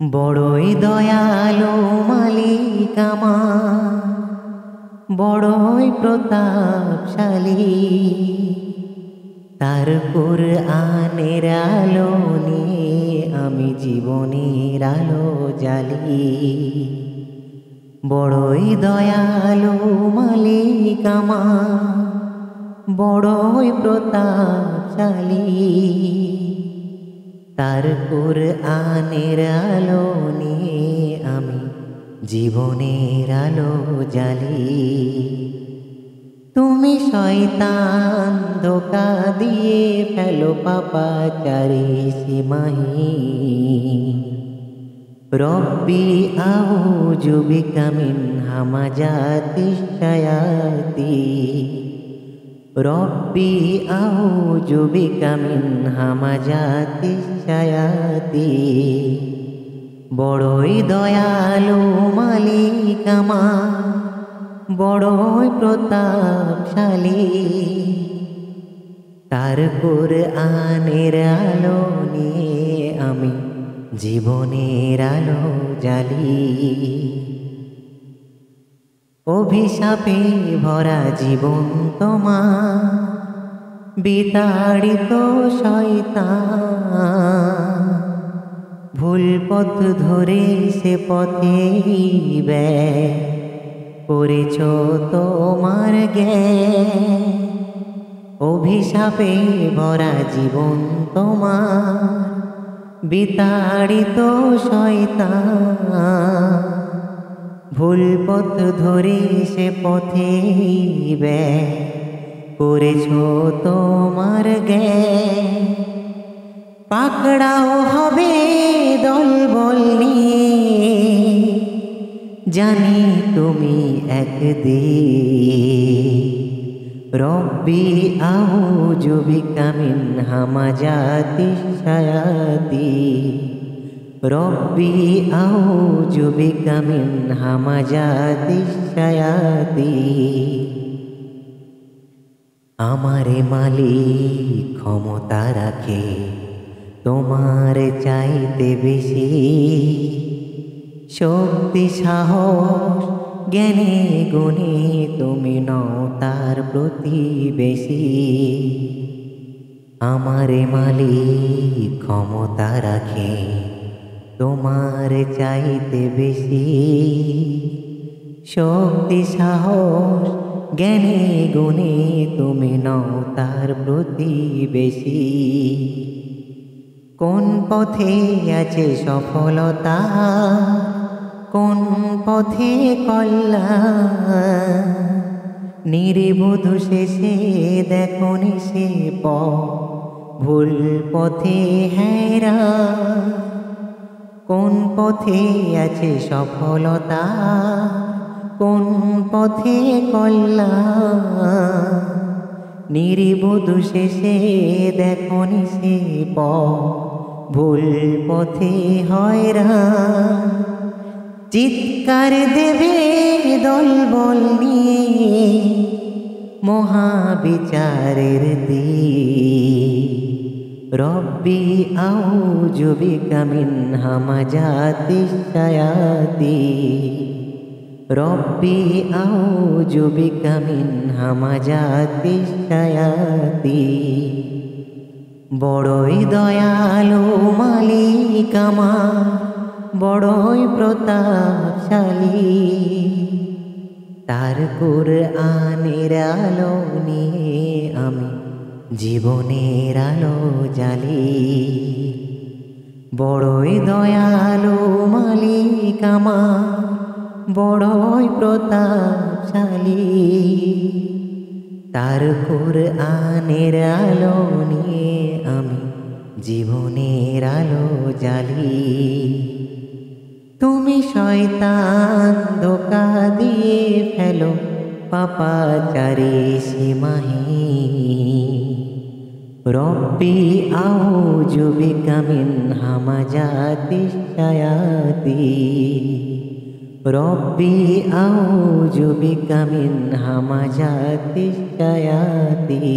বড়ই দয়ালু মালিক আমার, বড়ই প্রতাপশালী। তার কুরআনের আলো নিয়ে আমি জীবনের আলো জ্বালি। বড়ই দয়ালু মালিক আমার, বড়ই প্রতাপশালী। তার কুরআনের আলো নিয়ে আমি জীবনের আলো জ্বালি। তুমি শয়তান ধোঁকা দিয়ে ফেলো পাপাচারী সীমাহীন। রব্বি আউযু বিকা মিন হামাযাতিশ শায়াতিন। রব্বি আউযু বিকা মিন হামাযাতিশ শায়াতিন। বড়ই দয়ালু মালিক আমার, বড়ই প্রতাপশালী। তার কুরআনের আলো নিয়ে আমি জীবনের আলো জ্বালি। অভিশাপে ভরা জীবন তোমার, বিতাড়িত শয়তান। ভুল পথ ধরে সে পথে ব্যয় করেছ তোমার জ্ঞান। অভিশাপে ভরা জীবন তোমার, বিতাড়িত শয়তান। ভুল পথ ধরে সে পথে ব্যয় করেছ তোমার জ্ঞান। পাকড়াও হবে দলবল নিয়ে, জানি তুমি একদিন। রব্বি আউযু বিকা মিন হামাযাতিশ শায়াতিন। রব্বি আউযু বিকা মিন হামাযাতিশ শায়াতিন। আমারে মালিক ক্ষমতা রাখে তোমার চাইতে বেশি। শক্তি সাহস জ্ঞানে গুণে তুমি নও তার প্রতিবেশী। আমারে মালিক ক্ষমতা রাখে তোমার চাইতে বেশি। শক্তি সাহস জ্ঞানে গুণে তুমি নও তার প্রতিবেশী। কোন পথে আছে সফলতা, কোন পথে কল্যাণ। নির্বুধ শেষে দেখনি সে ভুল পথে হেরান। কোন পথে আছে সফলতা, কোন পথে কল্যাণ। নির্বুধ শেষে দেখনি সে ভুল পথে হয়রান। চিৎকার দেবে দলবল নিয়ে মহাবিচারের দিন। রব্বি আউযু বিকা মিন হামাযাতিশ শায়াতিন। রব্বি আউযু বিকা মিন হামাযাতিশ শায়াতিন। বড়ই দয়ালু মালিক আমার, বড়ই প্রতাপশালী। তার কুরআনের আলো নিয়ে আমি জীবনের আলো জ্বালি। বড়ই দয়ালু মালিক আমার, বড়ই প্রতাপশালী। তার কুরআনের আলো নিয়ে আমি জীবনের আলো জ্বালি। তুমি শয়তান ধোঁকা দিয়ে ফেলো পাপাচারী সীমাহীন। রব্বি আউযু বিকা মিন হামাযাতিশ শায়াতিন। রব্বি আউযু বিকা মিন হামাযাতিশ শায়াতিন।